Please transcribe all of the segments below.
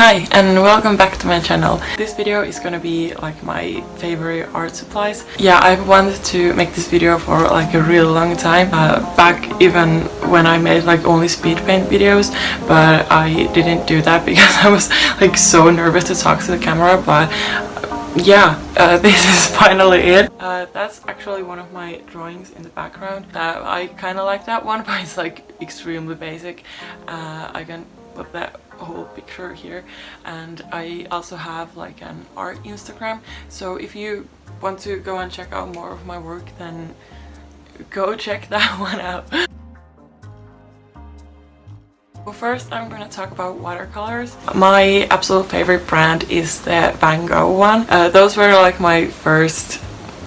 Hi and welcome back to my channel. This video is gonna be like my favorite art supplies. Yeah, I've wanted to make this video for like a really long time, back even when I made like only speed paint videos, but I didn't do that because I was like so nervous to talk to the camera. But yeah, this is finally it. That's actually one of my drawings in the background. I kind of like that one, but it's like extremely basic. I can put that whole picture here, and I also have like an art Instagram, so if you want to go and check out more of my work, then go check that one out. Well, first I'm gonna talk about watercolors. My absolute favorite brand is the Van Gogh one. Those were like my first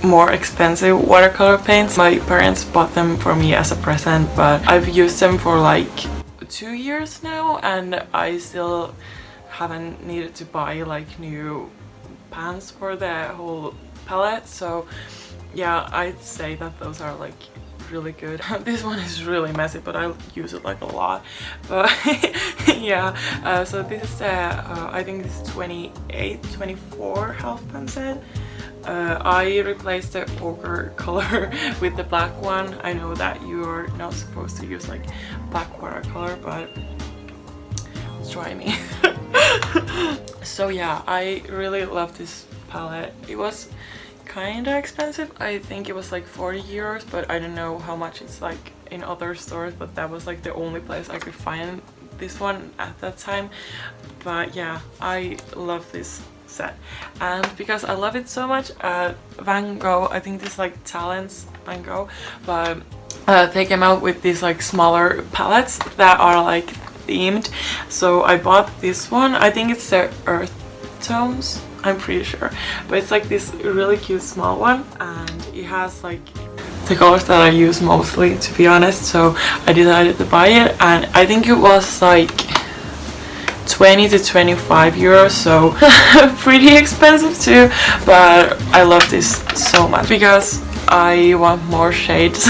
more expensive watercolor paints. My parents bought them for me as a present, but I've used them for like 2 years now, and I still haven't needed to buy like new pans for the whole palette. So yeah, I'd say that those are like really good. This one is really messy, but I use it like a lot. But yeah, so this is I think this is 24 half pan set. I replaced the ochre color with the black one. I know that you are not supposed to use like black watercolor, but try me. So yeah, I really love this palette. It was kinda expensive. I think it was like 40 euros, but I don't know how much it's like in other stores, but that was like the only place I could find this one at that time. But yeah, I love this set, and because I love it so much, Van Gogh, I think this like Talents Van Gogh, but they came out with these like smaller palettes that are like themed. So I bought this one. I think it's the Earth Tones, I'm pretty sure, but it's like this really cute small one, and it has like the colors that I use mostly, to be honest. So I decided to buy it, and I think it was like 20 to 25 euros, so pretty expensive too. But I love this so much because I want more shades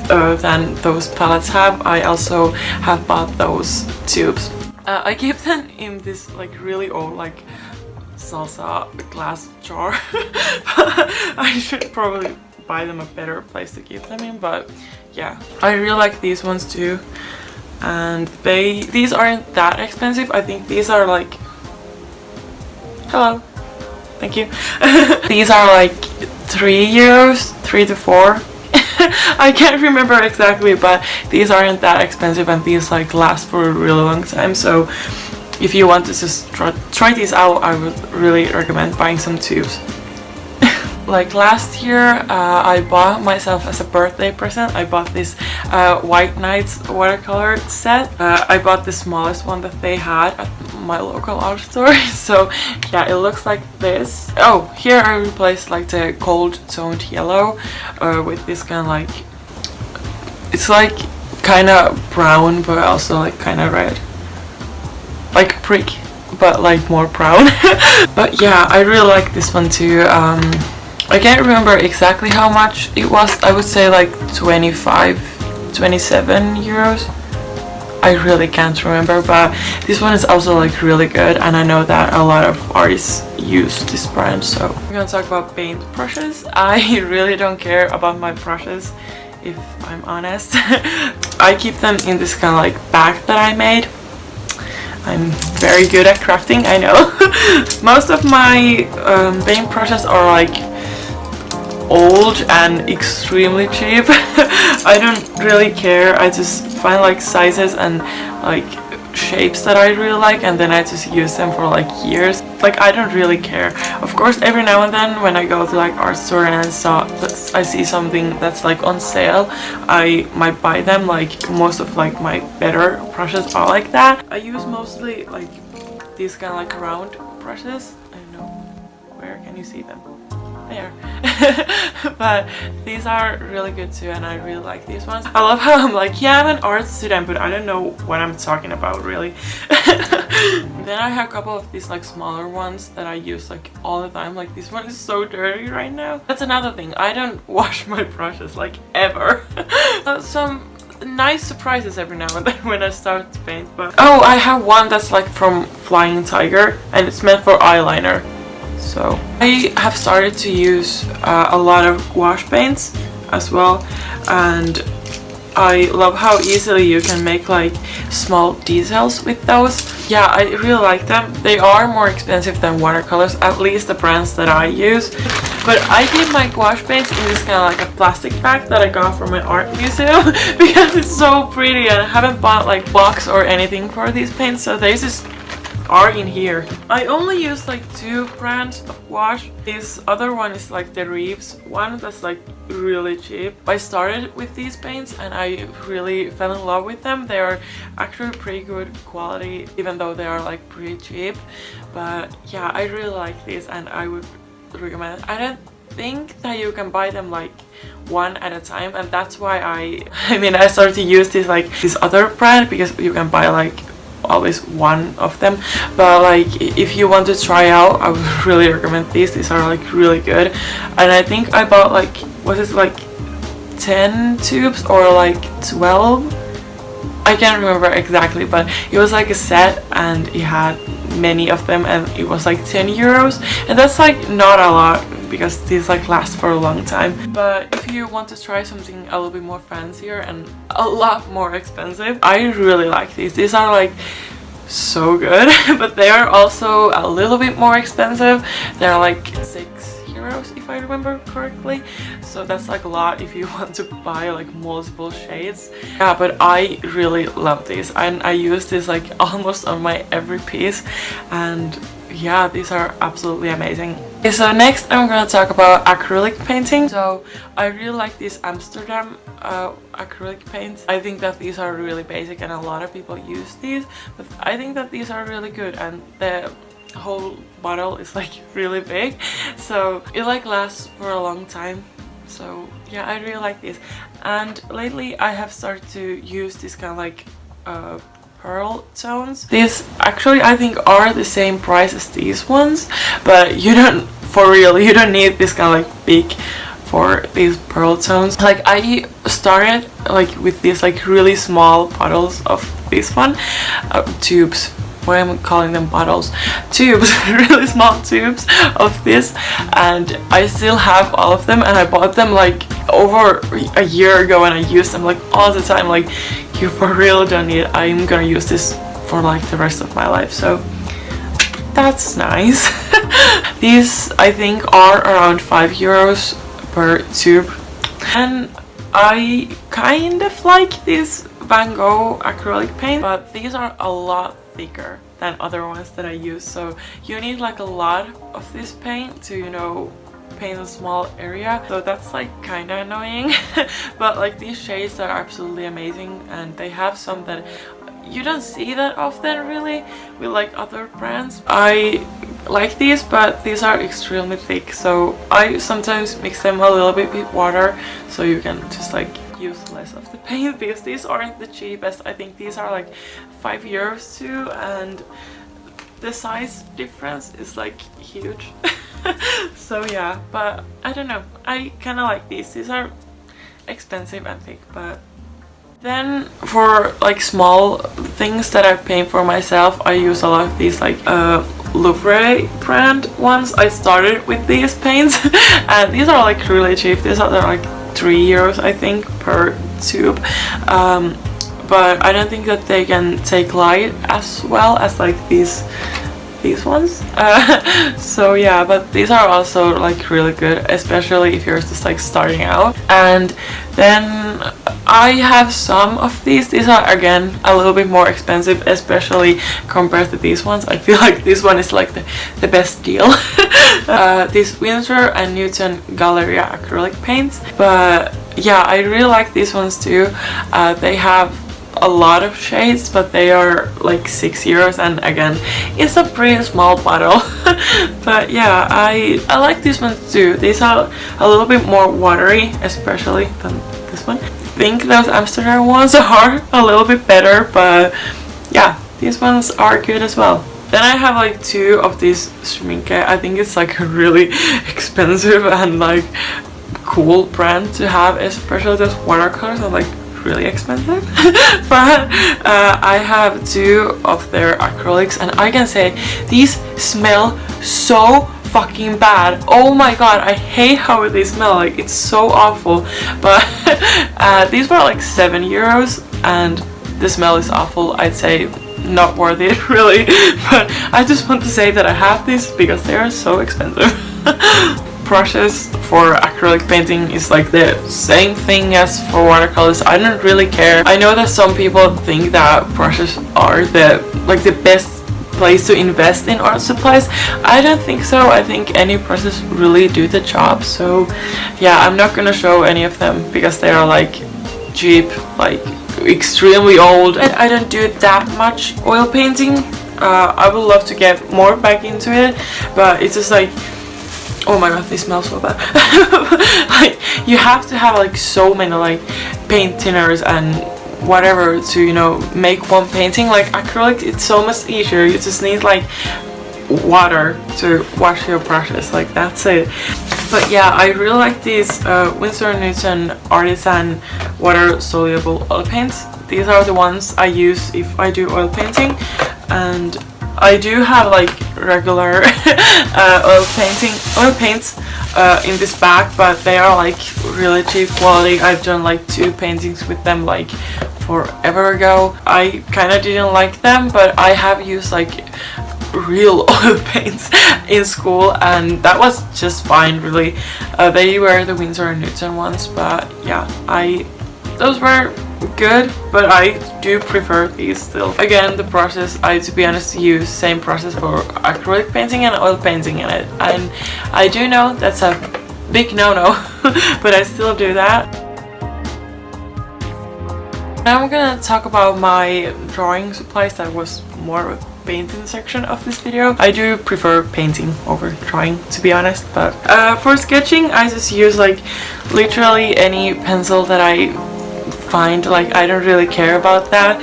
than those palettes have. I also have bought those tubes. I keep them in this like really old like salsa glass jar. I should probably buy them a better place to keep them in, but yeah, I really like these ones too. And these aren't that expensive. I think these are like, hello, thank you. These are like 3 euros, 3 to 4. I can't remember exactly, but these aren't that expensive, and these like last for a really long time. So if you want to just try these out, I would really recommend buying some tubes. Like last year, I bought myself as a birthday present, I bought this White Nights watercolor set. I bought the smallest one that they had at my local art store. So yeah, it looks like this. Oh, here I replaced like the cold toned yellow with this kind of like, it's like kind of brown but also like kind of red, like brick, but like more brown. But yeah, I really like this one too. I can't remember exactly how much it was. I would say like 27 euros. I really can't remember, but this one is also like really good, and I know that a lot of artists use this brand. So we're gonna talk about paint brushes. I really don't care about my brushes, if I'm honest. I keep them in this kind of like bag that I made. I'm very good at crafting, I know. Most of my paint brushes are like old and extremely cheap. I don't really care. I just find like sizes and like shapes that I really like, and then I just use them for like years. Like I don't really care. Of course, every now and then when I go to like art store and I see something that's like on sale, I might buy them. Like most of like my better brushes are like that. I use mostly like these kind of like round brushes. I don't know, where can you see them? There. But these are really good too, and I really like these ones. I love how I'm like, yeah, I'm an art student, but I don't know what I'm talking about really. Then I have a couple of these like smaller ones that I use like all the time. Like this one is so dirty right now. That's another thing, I don't wash my brushes like ever. Some nice surprises every now and then when I start to paint. But oh, I have one that's like from Flying Tiger, and it's meant for eyeliner. So I have started to use a lot of gouache paints as well, and I love how easily you can make like small details with those. Yeah, I really like them. They are more expensive than watercolors, at least the brands that I use. But I keep my gouache paints in this kind of like a plastic bag that I got from an art museum because it's so pretty, and I haven't bought like box or anything for these paints, so they just are in here. I only use like 2 brands of gouache. This other one is like the Reeves one that's like really cheap. I started with these paints and I really fell in love with them. They are actually pretty good quality even though they are like pretty cheap. But yeah, I really like these and I would recommend it. I don't think that you can buy them like one at a time, and that's why I started to use this other brand, because you can buy like always one of them. But like if you want to try out, I would really recommend these. These are like really good, and I think I bought like, was it like 10 tubes or like 12? I can't remember exactly, but it was like a set and it had many of them, and it was like 10 euros, and that's like not a lot because these like last for a long time. But if you want to try something a little bit more fancier and a lot more expensive, I really like these. These are like so good but they are also a little bit more expensive. They're like 6 euros if I remember correctly, so that's like a lot if you want to buy like multiple shades. Yeah, but I really love these, and I use this like almost on my every piece, and yeah, these are absolutely amazing. Okay, so next I'm gonna talk about acrylic painting. So I really like these Amsterdam acrylic paints. I think that these are really basic and a lot of people use these, but I think that these are really good, and the whole bottle is like really big, so it like lasts for a long time. So yeah, I really like this. And lately I have started to use this kind of like pearl tones. These actually I think are the same price as these ones, but you don't, for real, you don't need this kind of like big for these pearl tones. Like I started like with these like really small bottles of this one, tubes. Why am I calling them bottles? Tubes, really small tubes of this, and I still have all of them, and I bought them like over a year ago and I used them like all the time. Like, you for real don't need it. I'm gonna use this for like the rest of my life, so that's nice. These I think are around 5 euros per tube, and I kind of like this Van Gogh acrylic paint, but these are a lot thicker than other ones that I use, so you need like a lot of this paint to, you know, paint a small area, so that's like kind of annoying. But like these shades are absolutely amazing, and they have some that you don't see that often really with like other brands. I like these, but these are extremely thick, so I sometimes mix them a little bit with water so you can just like use less of the paint, because these aren't the cheapest. I think these are like 5 euros too, and the size difference is like huge. So yeah, but I don't know, I kind of like these. These are expensive and thick. But then for like small things that I paint for myself, I use a lot of these like Louvre brand ones. I started with these paints and these are like really cheap. These are like 3 euros I think per tube, but I don't think that they can take light as well as like these ones. So yeah, but these are also like really good, especially if you're just like starting out. And then I have some of these are again a little bit more expensive, especially compared to these ones. I feel like this one is like the best deal. These Winsor and Newton Galleria acrylic paints, but yeah, I really like these ones too. They have a lot of shades, but they are like 6 euros, and again it's a pretty small bottle. But yeah, I like these ones too. These are a little bit more watery, especially than this one. I think those Amsterdam ones are a little bit better, but yeah, these ones are good as well. Then I have like 2 of these Schminke. I think it's like a really expensive and like cool brand to have, especially those watercolors are like really expensive. But I have 2 of their acrylics, and I can say these smell so fucking bad. Oh my god, I hate how they smell, like it's so awful. But these were like €7 and the smell is awful. I'd say not worth it really. But I just want to say that I have this because they are so expensive. Brushes for acrylic painting is like the same thing as for watercolors. I don't really care. I know that some people think that brushes are the best place to invest in art supplies. I don't think so. I think any brushes really do the job. So yeah, I'm not gonna show any of them because they are like cheap, like extremely old. I don't do that much oil painting. I would love to get more back into it, but it's just like, oh my god, they smell so bad. Like you have to have like so many like paint thinners and whatever to, you know, make one painting. Like acrylic, it's so much easier. You just need like water to wash your brushes, like that's it. But yeah, I really like these Winsor & Newton Artisan water soluble oil paints. These are the ones I use if I do oil painting, and I do have like regular oil paints in this bag, but they are like really cheap quality. I've done like 2 paintings with them like forever ago. I kind of didn't like them, but I have used like real oil paints in school and that was just fine really. They were the Winsor & Newton ones, but yeah, those were good, but I do prefer these still. Again, the process, to be honest, use same process for acrylic painting and oil painting in it, and I do know that's a big no-no, but I still do that. Now I'm gonna talk about my drawing supplies. That was more of a painting section of this video. I do prefer painting over drawing, to be honest, but for sketching I just use like literally any pencil that I find. Like I don't really care about that.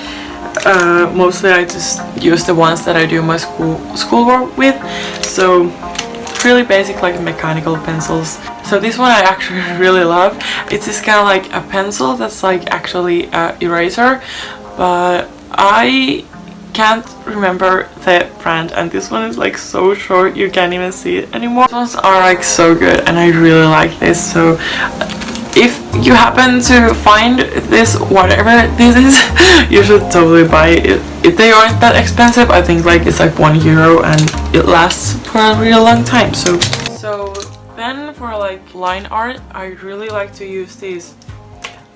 Mostly I just use the ones that I do my schoolwork with, so really basic like mechanical pencils. So this one I actually really love. It's this kind of like a pencil that's like actually an eraser, but I can't remember the brand, and this one is like so short you can't even see it anymore. These ones are like so good and I really like this, so if you happen to find this, whatever this is, you should totally buy it. If they aren't that expensive, I think like it's like €1 and it lasts for a real long time. So then for like line art, I really like to use these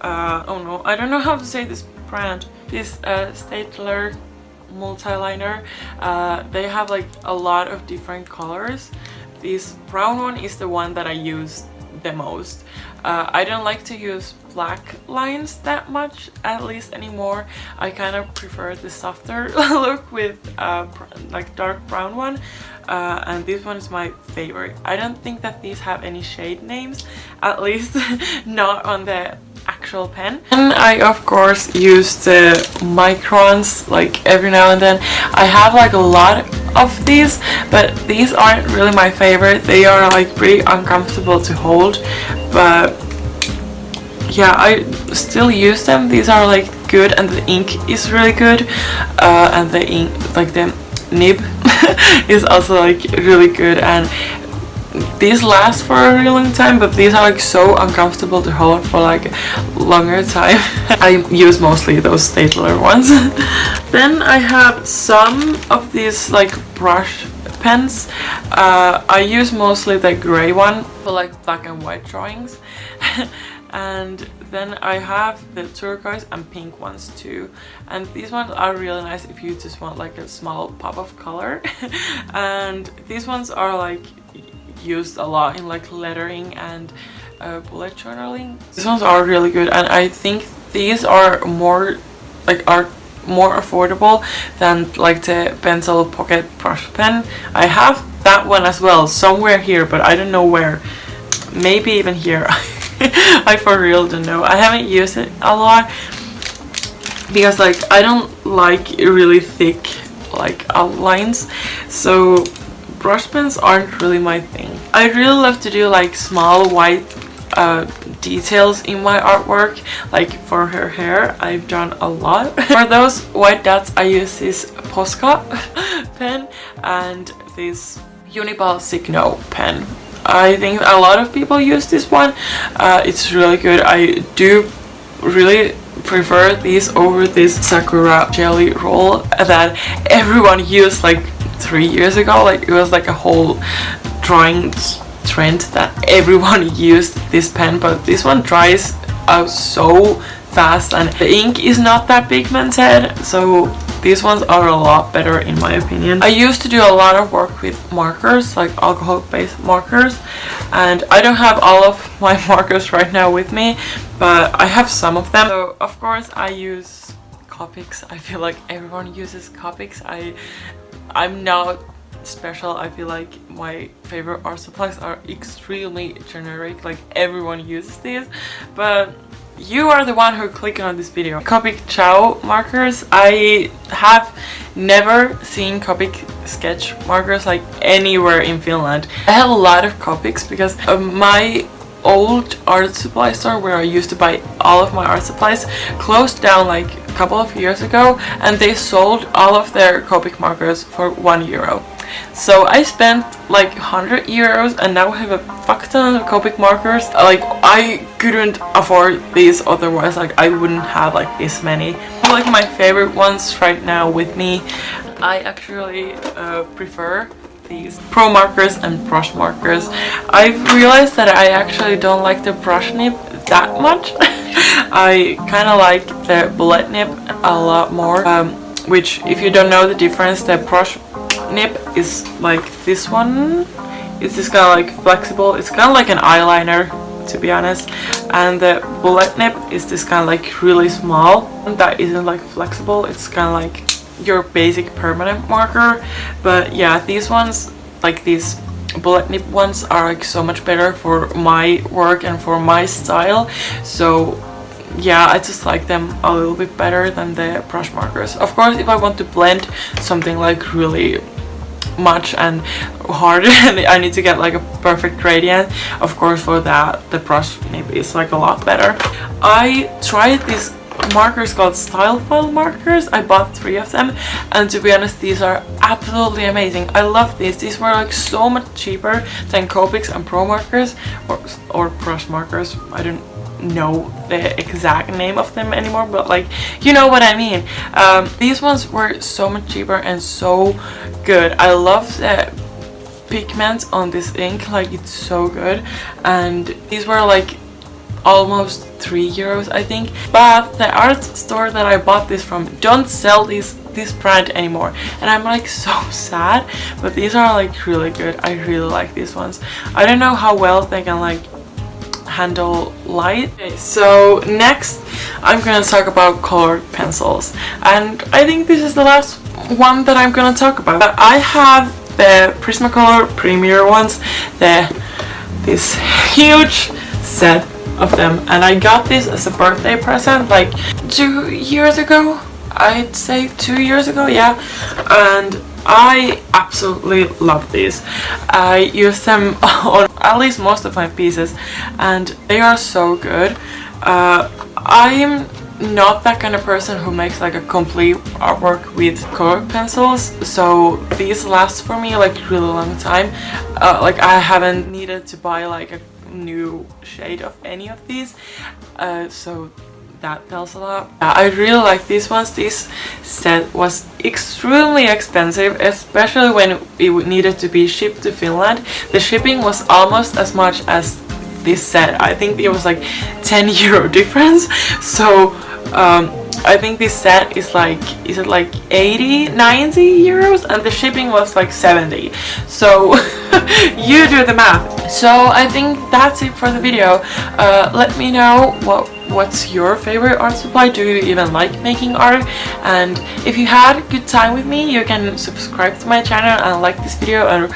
oh no, I don't know how to say this brand, this Staedtler multi-liner. They have like a lot of different colors. This brown one is the one that I use the most. I don't like to use black lines that much, at least anymore. I kind of prefer the softer look with like dark brown one, and this one is my favorite. I don't think that these have any shade names, at least not on the actual pen. And I of course use the microns like every now and then. I have like a lot of these, but these aren't really my favorite. They are like pretty uncomfortable to hold, but yeah, I still use them. These are like good, and the ink is really good, and the ink, like the nib is also like really good, and these last for a really long time, but these are like so uncomfortable to hold for like longer time. I use mostly those Staedtler ones. Then I have some of these like brush pens. I use mostly the gray one for like black and white drawings. And then I have the turquoise and pink ones too, and these ones are really nice if you just want like a small pop of color. And these ones are like used a lot in like lettering and bullet journaling. These ones are really good, and I think these are more affordable than like the pencil pocket brush pen. I have that one as well somewhere here, but I don't know where. Maybe even here. I for real don't know. I haven't used it a lot because like I don't like really thick like outlines, so brush pens aren't really my thing. I really love to do like small white details in my artwork. Like for her hair, I've done a lot. For those white dots, I use this Posca pen and this Uniball Signo pen. I think a lot of people use this one. It's really good. I do really prefer these over this Sakura jelly roll that everyone used like 3 years ago. Like it was like a whole drawing trend that everyone used this pen, but this one dries out so fast and the ink is not that pigmented, so these ones are a lot better in my opinion. I used to do a lot of work with markers, like alcohol based markers, and I don't have all of my markers right now with me, but I have some of them. So of course I use Copics. I feel like everyone uses Copics. I'm not special. I feel like my favorite art supplies are extremely generic, like everyone uses these, but you are the one who clicked on this video. Copic Ciao markers. I have never seen Copic sketch markers like anywhere in Finland. I have a lot of Copics because my old art supply store where I used to buy all of my art supplies closed down like a couple of years ago, and they sold all of their Copic markers for €1. So I spent like 100 euros and now I have a fuck ton of Copic markers. Like I couldn't afford these otherwise, like I wouldn't have like this many. Like my favorite ones right now with me, I actually prefer these pro markers and brush markers. I've realized that I actually don't like the brush nib that much. I kind of like the bullet nib a lot more, which if you don't know the difference, the brush nib is like this one. It's just kind of like flexible. It's kind of like an eyeliner, to be honest, and the bullet nib is this kind of like really small that isn't like flexible. It's kind of like your basic permanent marker. But yeah, these ones, like these bullet nib ones, are like so much better for my work and for my style. So yeah, I just like them a little bit better than the brush markers. Of course, if I want to blend something like really much and hard and I need to get like a perfect gradient, of course for that the brush nib is like a lot better. I tried these markers called Style File markers. I bought 3 of them, and to be honest, these are absolutely amazing. I love these. These were like so much cheaper than Copics and Pro markers or brush markers. I don't know the exact name of them anymore, but like you know what I mean. These ones were so much cheaper and so good. I love the pigment on this ink, like it's so good, and these were like almost €3 I think, but the art store that I bought this from don't sell this brand anymore, and I'm like so sad, but these are like really good. I really like these ones. I don't know how well they can like handle light. Okay, so next I'm gonna talk about colored pencils, and I think this is the last one that I'm gonna talk about. I have the Prismacolor Premier ones, this huge set of them, and I got this as a birthday present like 2 years ago. I'd say 2 years ago, yeah, and I absolutely love these. I use them on at least most of my pieces and they are so good. I'm not that kind of person who makes like a complete artwork with colored pencils, so these last for me like really long time. Like I haven't needed to buy like a new shade of any of these, so that tells a lot. I really like these ones. This set was extremely expensive, especially when it needed to be shipped to Finland. The shipping was almost as much as this set. I think it was like €10 difference. So I think this set is like, is it like 80-90 euros, and the shipping was like 70. So you do the math. So I think that's it for the video. Let me know what's your favorite art supply. Do you even like making art? And if you had a good time with me, you can subscribe to my channel and like this video and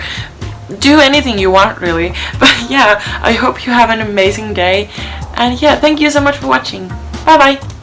do anything you want really. But yeah, I hope you have an amazing day, and yeah, thank you so much for watching. Bye bye.